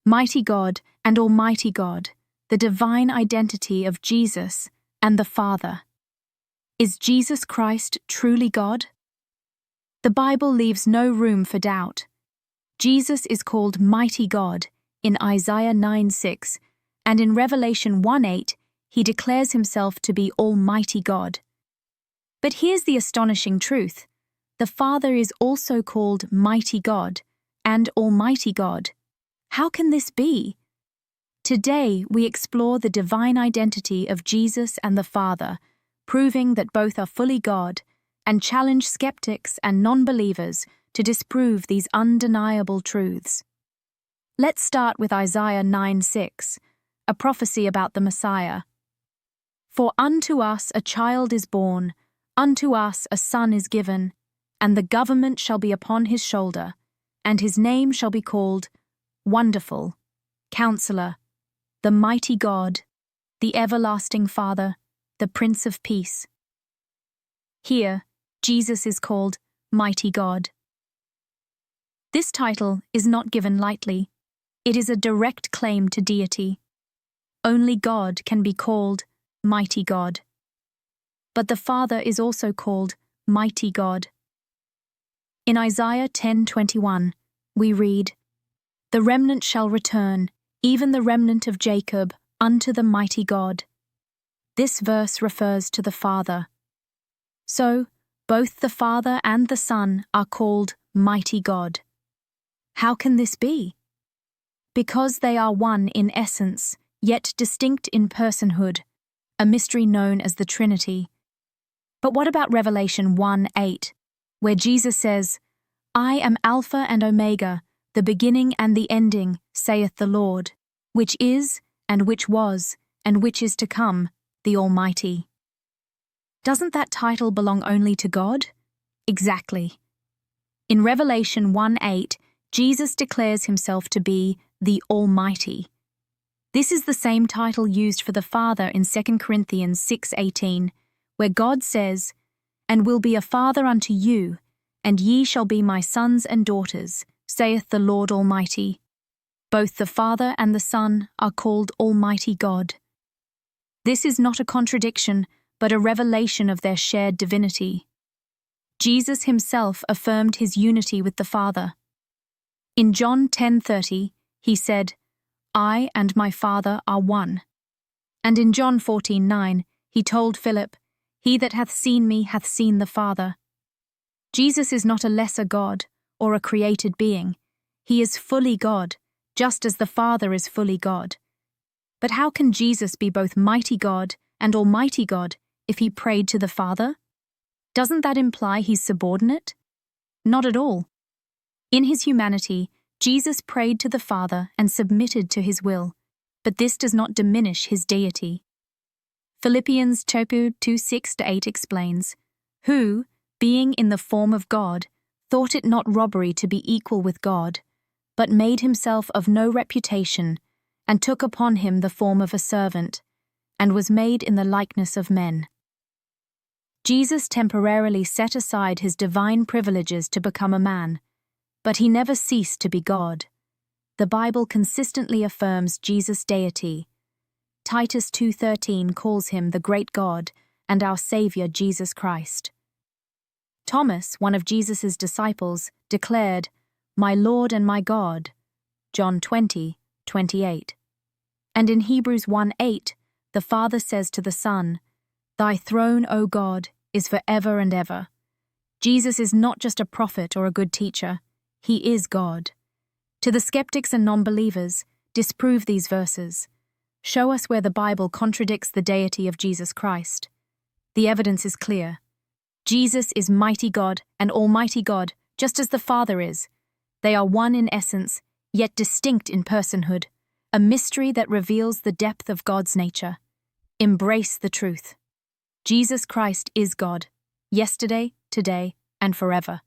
Mighty God and Almighty God, the divine identity of Jesus and the Father. Is Jesus Christ truly God? The Bible leaves no room for doubt. Jesus is called Mighty God in Isaiah 9:6, and in Revelation 1:8, he declares himself to be Almighty God. But here's the astonishing truth. The Father is also called Mighty God and Almighty God. How can this be? Today, we explore the divine identity of Jesus and the Father, proving that both are fully God, and challenge skeptics and non-believers to disprove these undeniable truths. Let's start with Isaiah 9:6, a prophecy about the Messiah. For unto us a child is born, unto us a son is given, and the government shall be upon his shoulder, and his name shall be called Wonderful, Counselor, the Mighty God, the Everlasting Father, the Prince of Peace. Here, Jesus is called Mighty God. This title is not given lightly. It is a direct claim to deity. Only God can be called Mighty God. But the Father is also called Mighty God. In Isaiah 10:21, we read, The remnant shall return, even the remnant of Jacob, unto the mighty God. This verse refers to the Father. So, both the Father and the Son are called Mighty God. How can this be? Because they are one in essence, yet distinct in personhood, a mystery known as the Trinity. But what about Revelation 1:8, where Jesus says, I am Alpha and Omega, the beginning and the ending, saith the Lord, which is, and which was, and which is to come, the Almighty. Doesn't that title belong only to God? Exactly. In Revelation 1:8, Jesus declares himself to be the Almighty. This is the same title used for the Father in 2 Corinthians 6:18, where God says, And will be a father unto you, and ye shall be my sons and daughters, saith the Lord Almighty. Both the Father and the Son are called Almighty God. This is not a contradiction, but a revelation of their shared divinity. Jesus himself affirmed his unity with the Father. In John 10:30, he said, I and my Father are one. And in John 14:9, he told Philip, He that hath seen me hath seen the Father. Jesus is not a lesser God or a created being. He is fully God, just as the Father is fully God. But how can Jesus be both mighty God and Almighty God if he prayed to the Father? Doesn't that imply he's subordinate? Not at all. In his humanity, Jesus prayed to the Father and submitted to his will, but this does not diminish his deity. Philippians 2:6-8 explains, Who, being in the form of God, thought it not robbery to be equal with God, but made himself of no reputation, and took upon him the form of a servant, and was made in the likeness of men. Jesus temporarily set aside his divine privileges to become a man, but he never ceased to be God. The Bible consistently affirms Jesus' deity. Titus 2:13 calls him the great God and our Savior Jesus Christ. Thomas, one of Jesus' disciples, declared, My Lord and my God, John 20:28. And in Hebrews 1:8, the Father says to the Son, Thy throne, O God, is for ever and ever. Jesus is not just a prophet or a good teacher, he is God. To the skeptics and non-believers, disprove these verses. Show us where the Bible contradicts the deity of Jesus Christ. The evidence is clear. Jesus is mighty God and Almighty God, just as the Father is. They are one in essence, yet distinct in personhood, a mystery that reveals the depth of God's nature. Embrace the truth. Jesus Christ is God, yesterday, today, and forever.